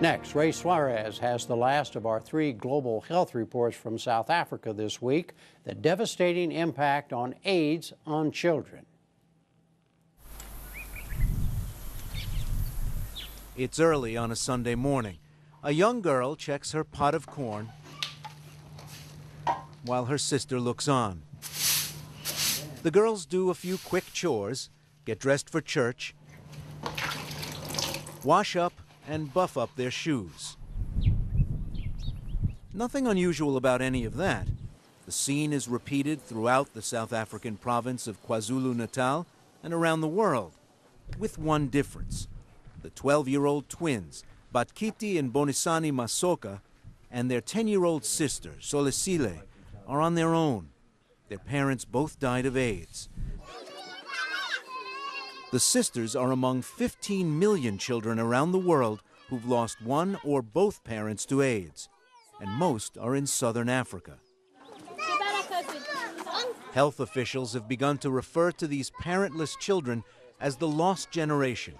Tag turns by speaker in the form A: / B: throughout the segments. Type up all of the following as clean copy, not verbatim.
A: Next, Ray Suarez has the last of our 3 global health reports from South Africa this week, the devastating impact on AIDS on children.
B: It's early on a Sunday morning. A young girl checks her pot of corn while her sister looks on. The girls do a few quick chores, get dressed for church, wash up, and buff up their shoes. Nothing unusual about any of that. The scene is repeated throughout the South African province of KwaZulu-Natal and around the world, with one difference. The 12-year-old twins, Batkiti and Bonisani Masoka, and their 10-year-old sister, Solesile, are on their own. Their parents both died of AIDS. The sisters are among 15 million children around the world who've lost one or both parents to AIDS, and most are in southern Africa. Health officials have begun to refer to these parentless children as the lost generation.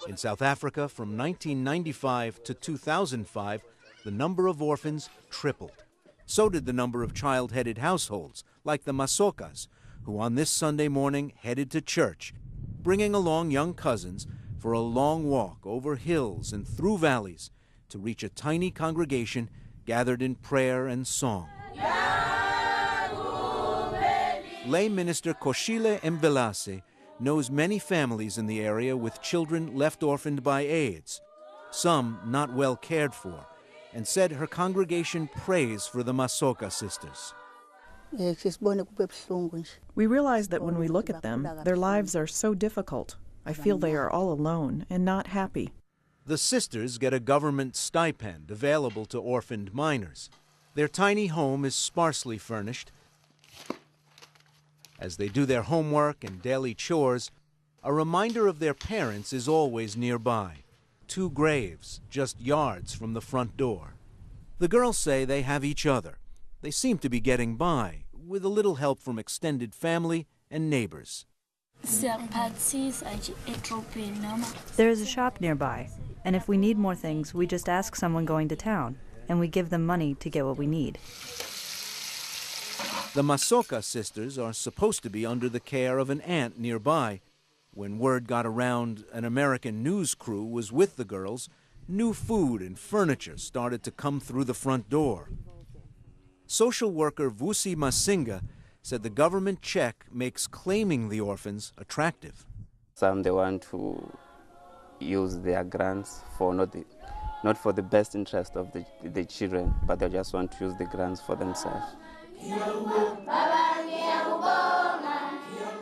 B: In South Africa, from 1995 to 2005, the number of orphans tripled. So did the number of child-headed households, like the Masokas, who on this Sunday morning headed to church, bringing along young cousins for a long walk over hills and through valleys to reach a tiny congregation gathered in prayer and song. Lay Minister Koshile Mbelase knows many families in the area with children left orphaned by AIDS, some not well cared for, and said her congregation prays for the Masoka sisters.
C: We realize that when we look at them, their lives are so difficult. I feel they are all alone and not happy.
B: The sisters get a government stipend available to orphaned minors. Their tiny home is sparsely furnished. As they do their homework and daily chores, a reminder of their parents is always nearby. 2 graves, just yards from the front door. The girls say they have each other. They seem to be getting by, with a little help from extended family and neighbors.
D: There is a shop nearby, and if we need more things, we just ask someone going to town, and we give them money to get what we need.
B: The Masoka sisters are supposed to be under the care of an aunt nearby. When word got around an American news crew was with the girls, new food and furniture started to come through the front door. Social worker Vusi Masinga said the government check makes claiming the orphans attractive.
E: Some they want to use their grants for not for the best interest of the children, but they just want to use the grants for themselves.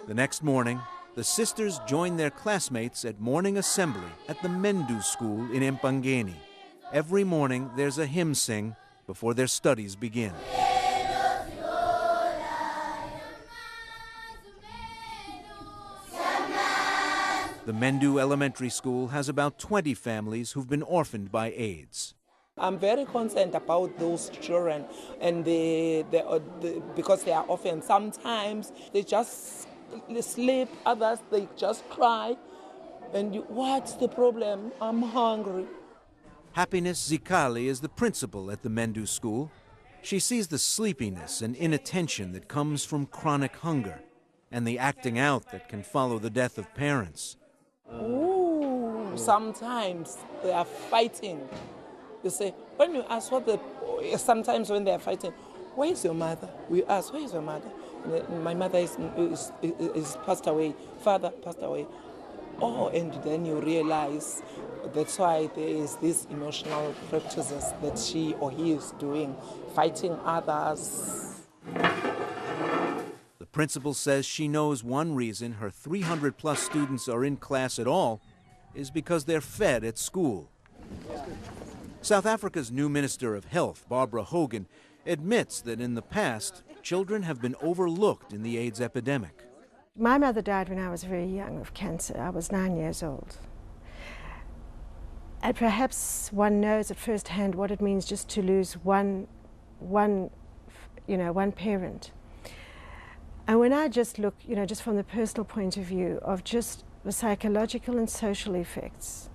B: The next morning, the sisters join their classmates at morning assembly at the Mendu school in Empangeni. Every morning there's a hymn sing before their studies begin. The Mendu Elementary School has about 20 families who've been orphaned by AIDS.
F: I'm very concerned about those children, and because they are orphaned. Sometimes they just sleep, others they just cry. And what's the problem? I'm hungry.
B: Happiness Zikali is the principal at the Mendu school. She sees the sleepiness and inattention that comes from chronic hunger and the acting out that can follow the death of parents.
F: Ooh, sometimes they are fighting. They say, when you ask sometimes when they are fighting, where is your mother? We ask, where is your mother? My mother is passed away, father passed away. Oh, and then you realize that's why there is these emotional practices that she or he is doing, fighting others.
B: The principal says she knows one reason her 300-plus students are in class at all is because they're fed at school. South Africa's new Minister of Health, Barbara Hogan, admits that in the past, children have been overlooked in the AIDS epidemic.
G: My mother died when I was very young of cancer. I was 9 years old. And perhaps one knows at first hand what it means just to lose one parent. And when I just look, just from the personal point of view of just the psychological and social effects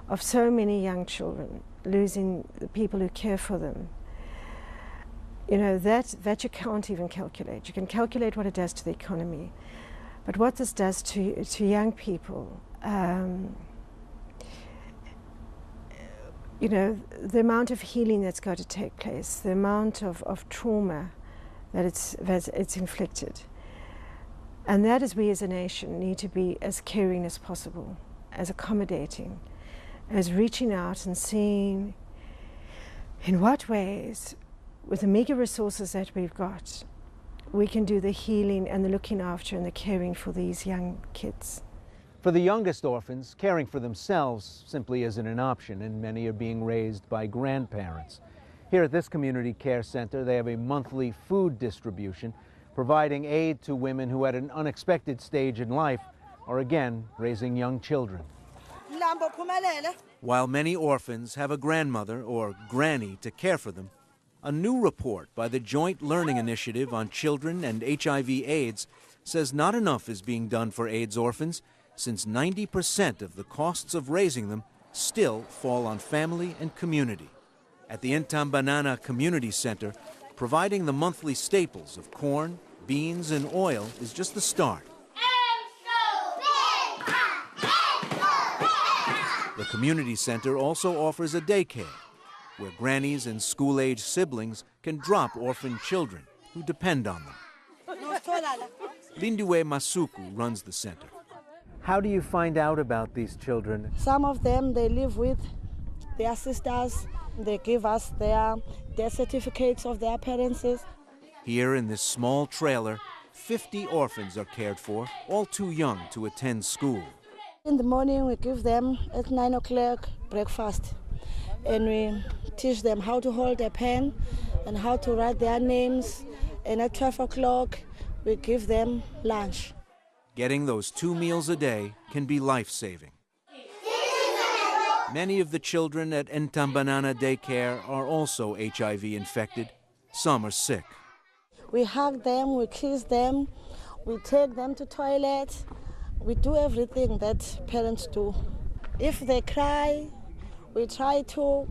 G: of so many young children losing the people who care for them. You know, that you can't even calculate. You can calculate what it does to the economy, but what this does to young people, you know, the amount of healing that's got to take place, the amount of trauma that it's inflicted. And that is we as a nation need to be as caring as possible, as accommodating, as reaching out and seeing in what ways, with the meager resources that we've got, we can do the healing and the looking after and the caring for these young kids.
B: For the youngest orphans, caring for themselves simply isn't an option, and many are being raised by grandparents. Here at this community care center, they have a monthly food distribution, providing aid to women who at an unexpected stage in life are again raising young children. While many orphans have a grandmother or granny to care for them, a new report by the Joint Learning Initiative on Children and HIV/AIDS says not enough is being done for AIDS orphans, since 90% of the costs of raising them still fall on family and community. At the Ntambanana Community Center, providing the monthly staples of corn, beans, and oil is just the start. The community center also offers a daycare where grannies and school-age siblings can drop orphan children who depend on them. Lindiwe Masuku runs the center. How do you find out about these children?
H: Some of them, they live with their sisters. They give us their certificates of their parents.
B: Here in this small trailer, 50 orphans are cared for, all too young to attend school.
H: In the morning, we give them at 9 o'clock breakfast, and we teach them how to hold a pen and how to write their names. And at 12 o'clock, we give them lunch.
B: Getting those 2 meals a day can be life-saving. Many of the children at Ntambanana Daycare are also HIV infected. Some are sick.
H: We hug them, we kiss them, we take them to toilets. We do everything that parents do. If they cry, we try to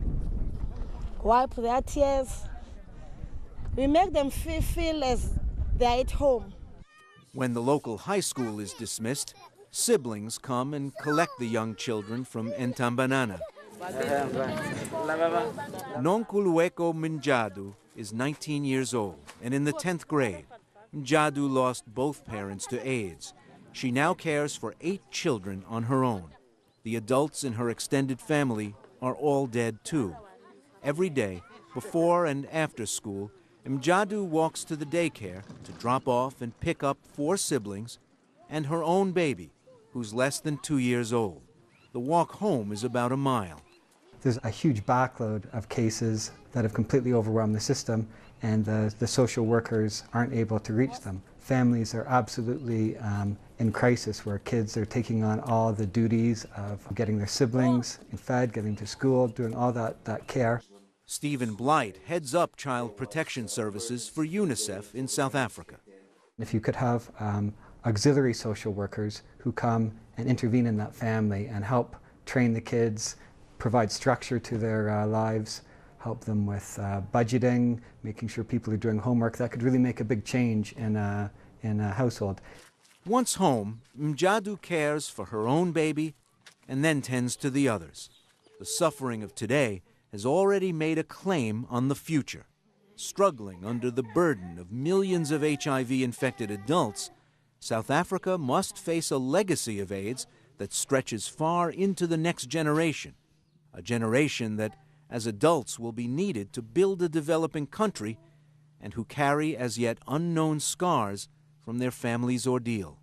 H: wipe their tears. We make them feel as they're at home.
B: When the local high school is dismissed, siblings come and collect the young children from Ntambanana. Nonkulueko Minjadu is 19 years old and in the 10th grade. Minjadu lost both parents to AIDS. She now cares for 8 children on her own. The adults in her extended family are all dead too. Every day, before and after school, Mjadu walks to the daycare to drop off and pick up 4 siblings and her own baby, who's less than 2 years old. The walk home is about a mile.
I: There's a huge backload of cases that have completely overwhelmed the system, and the social workers aren't able to reach them. Families are absolutely in crisis, where kids are taking on all the duties of getting their siblings fed, getting to school, doing all that care.
B: Stephen Blight heads up Child Protection Services for UNICEF in South Africa.
I: If you could have auxiliary social workers who come and intervene in that family and help train the kids, provide structure to their lives, help them with budgeting, making sure people are doing homework, that could really make a big change in a household.
B: Once home, Mjadu cares for her own baby and then tends to the others. The suffering of today has already made a claim on the future. Struggling under the burden of millions of HIV-infected adults, South Africa must face a legacy of AIDS that stretches far into the next generation, a generation that, as adults, will be needed to build a developing country and who carry as yet unknown scars from their family's ordeal.